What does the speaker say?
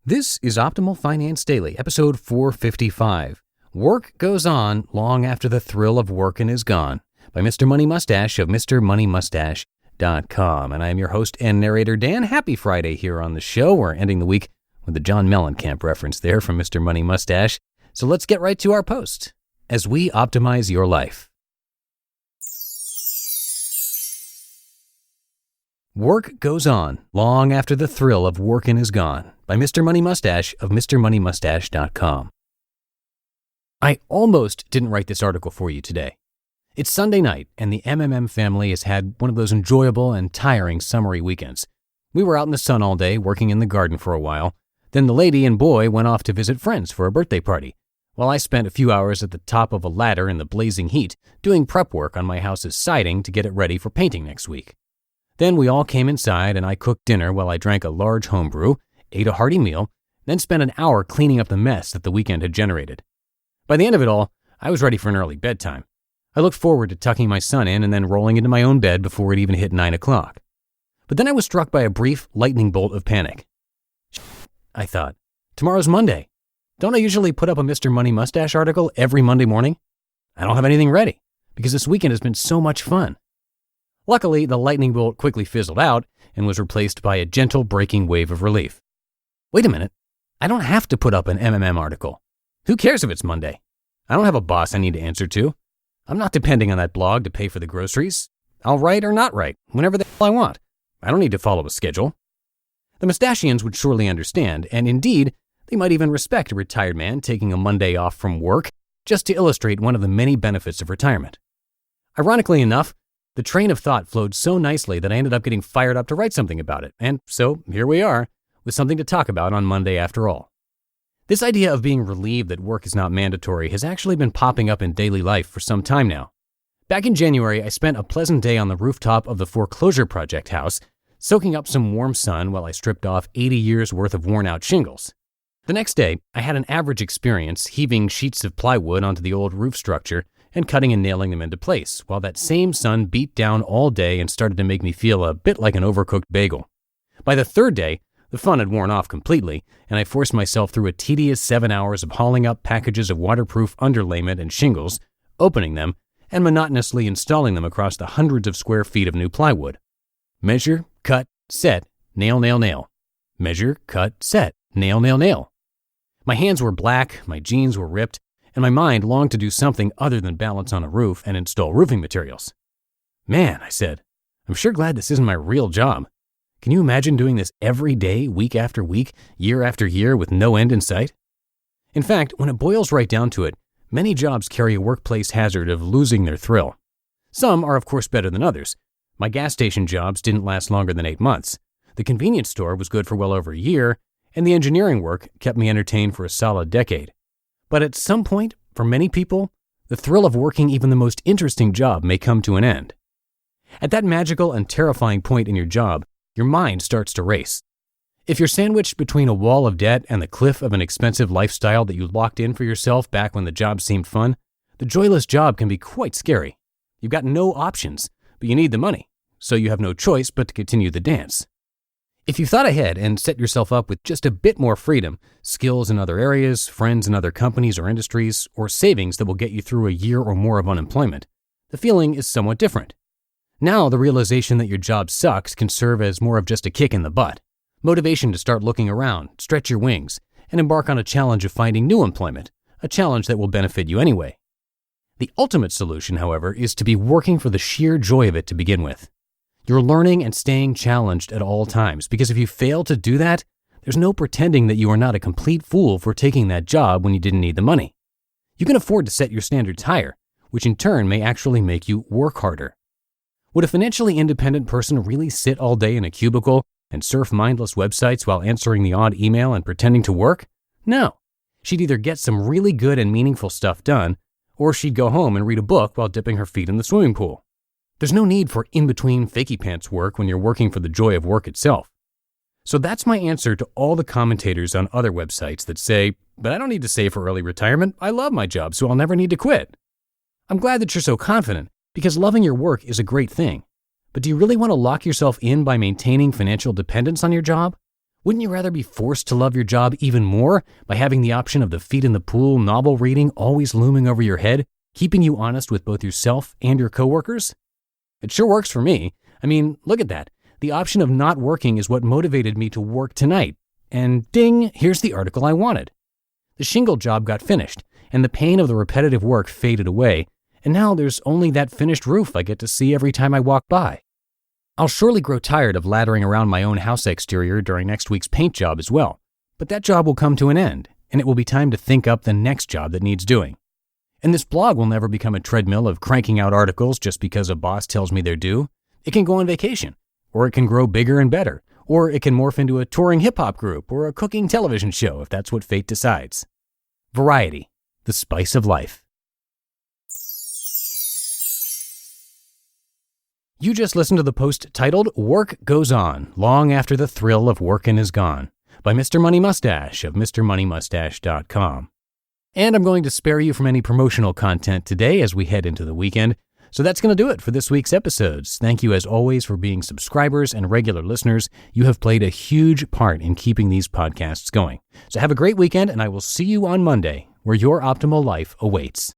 This is Optimal Finance Daily, episode 455. Work Goes On Long After the Thrill of Workin' Is Gone, by Mr. Money Mustache of MrMoneyMustache.com. And I am your host and narrator, Dan. Happy Friday here on the show. We're ending the week with the John Mellencamp reference there from Mr. Money Mustache. So let's get right to our post as we optimize your life. Work Goes On Long After the Thrill of Workin' Is Gone, by Mr. Money Mustache of MrMoneyMustache.com. I almost didn't write this article for you today. It's Sunday night, and the MMM family has had one of those enjoyable and tiring summery weekends. We were out in the sun all day, working in the garden for a while. Then the lady and boy went off to visit friends for a birthday party, while I spent a few hours at the top of a ladder in the blazing heat, doing prep work on my house's siding to get it ready for painting next week. Then we all came inside, and I cooked dinner while I drank a large homebrew, ate a hearty meal, then spent an hour cleaning up the mess that the weekend had generated. By the end of it all, I was ready for an early bedtime. I looked forward to tucking my son in and then rolling into my own bed before it even hit 9 o'clock. But then I was struck by a brief lightning bolt of panic. I thought, tomorrow's Monday. Don't I usually put up a Mr. Money Mustache article every Monday morning? I don't have anything ready, because this weekend has been so much fun. Luckily, the lightning bolt quickly fizzled out and was replaced by a gentle breaking wave of relief. Wait a minute, I don't have to put up an MMM article. Who cares if it's Monday? I don't have a boss I need to answer to. I'm not depending on that blog to pay for the groceries. I'll write or not write, whenever the hell I want. I don't need to follow a schedule. The Mustachians would surely understand, and indeed, they might even respect a retired man taking a Monday off from work just to illustrate one of the many benefits of retirement. Ironically enough, the train of thought flowed so nicely that I ended up getting fired up to write something about it, and so here we are, with something to talk about on Monday after all. This idea of being relieved that work is not mandatory has actually been popping up in daily life for some time now. Back in January, I spent a pleasant day on the rooftop of the foreclosure project house, soaking up some warm sun while I stripped off 80 years worth of worn-out shingles. The next day, I had an average experience heaving sheets of plywood onto the old roof structure and cutting and nailing them into place, while that same sun beat down all day and started to make me feel a bit like an overcooked bagel. By the third day, the fun had worn off completely, and I forced myself through a tedious 7 hours of hauling up packages of waterproof underlayment and shingles, opening them, and monotonously installing them across the hundreds of square feet of new plywood. Measure, cut, set, nail, nail, nail. Measure, cut, set, nail, nail, nail. My hands were black, my jeans were ripped, and my mind longed to do something other than balance on a roof and install roofing materials. Man, I said, I'm sure glad this isn't my real job. Can you imagine doing this every day, week after week, year after year, with no end in sight? In fact, when it boils right down to it, many jobs carry a workplace hazard of losing their thrill. Some are of course better than others. My gas station jobs didn't last longer than 8 months. The convenience store was good for well over a year, and the engineering work kept me entertained for a solid decade. But at some point, for many people, the thrill of working even the most interesting job may come to an end. At that magical and terrifying point in your job, your mind starts to race. If you're sandwiched between a wall of debt and the cliff of an expensive lifestyle that you locked in for yourself back when the job seemed fun, the joyless job can be quite scary. You've got no options, but you need the money, so you have no choice but to continue the dance. If you thought ahead and set yourself up with just a bit more freedom, skills in other areas, friends in other companies or industries, or savings that will get you through a year or more of unemployment, the feeling is somewhat different. Now, the realization that your job sucks can serve as more of just a kick in the butt, motivation to start looking around, stretch your wings, and embark on a challenge of finding new employment, a challenge that will benefit you anyway. The ultimate solution, however, is to be working for the sheer joy of it to begin with. You're learning and staying challenged at all times, because if you fail to do that, there's no pretending that you are not a complete fool for taking that job when you didn't need the money. You can afford to set your standards higher, which in turn may actually make you work harder. Would a financially independent person really sit all day in a cubicle and surf mindless websites while answering the odd email and pretending to work? No. She'd either get some really good and meaningful stuff done, or she'd go home and read a book while dipping her feet in the swimming pool. There's no need for in-between fakey pants work when you're working for the joy of work itself. So that's my answer to all the commentators on other websites that say, but I don't need to save for early retirement. I love my job, so I'll never need to quit. I'm glad that you're so confident, because loving your work is a great thing. But do you really want to lock yourself in by maintaining financial dependence on your job? Wouldn't you rather be forced to love your job even more by having the option of the feet in the pool novel reading always looming over your head, keeping you honest with both yourself and your coworkers? It sure works for me. I mean, look at that. The option of not working is what motivated me to work tonight. And ding, here's the article I wanted. The shingle job got finished, and the pain of the repetitive work faded away, and now there's only that finished roof I get to see every time I walk by. I'll surely grow tired of laddering around my own house exterior during next week's paint job as well, but that job will come to an end, and it will be time to think up the next job that needs doing. And this blog will never become a treadmill of cranking out articles just because a boss tells me they're due. It can go on vacation, or it can grow bigger and better, or it can morph into a touring hip-hop group or a cooking television show if that's what fate decides. Variety, the spice of life. You just listened to the post titled Work Goes On Long After the Thrill of Workin' Is Gone by Mr. Money Mustache of MrMoneyMustache.com. And I'm going to spare you from any promotional content today as we head into the weekend. So that's going to do it for this week's episodes. Thank you as always for being subscribers and regular listeners. You have played a huge part in keeping these podcasts going. So have a great weekend, and I will see you on Monday, where your optimal life awaits.